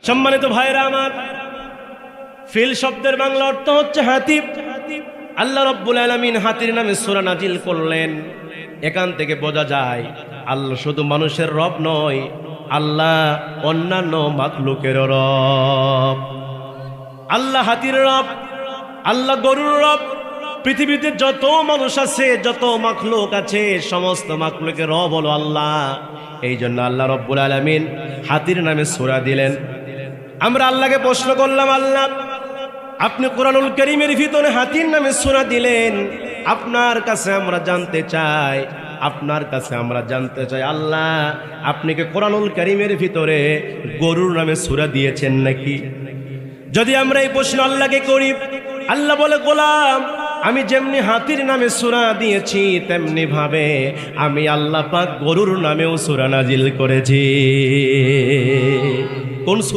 সম্মানিত ভাইরা আমার, ফিল শব্দের বাংলা অর্থ হচ্ছে হাতি। আল্লাহ রাব্বুল আলামিন হাতির নামে সূরা নাজিল করলেন। এখান থেকে বোঝা যায় আল্লাহ শুধু মানুষের রব নয়, আল্লাহ অন্যান্য মাখলুকের রব। আল্লাহ হাতির রব, আল্লাহ গরুর রব। পৃথিবীতে যত মানুষ আছে, যত মাখলুক আছে, সমস্ত মাখলুকের রব হলো আল্লাহ। এই জন্য আল্লাহ রাব্বুল আলামিন হাতির নামে সূরা দিলেন। আমরা আল্লাহকে প্রশ্ন করলাম, আল্লাহ আপনি কোরআনুল কারীমের ভিতরে হাতির নামে সূরা দিলেন, আপনার কাছে আমরা জানতে চাই, আল্লাহ আপনি কি কোরআনুল কারীমের ভিতরে গরুর নামে সূরা দিয়েছেন নাকি? যদি আমরা এই প্রশ্ন আল্লাহকে করি, আল্লাহ বলে, গোলাম আমি যেমনি হাতির নামে সূরা দিয়েছি, তেমনি ভাবে আমি আল্লাহ পাক গরুর নামেও সূরা নাজিল করেছি। কোন সূরা?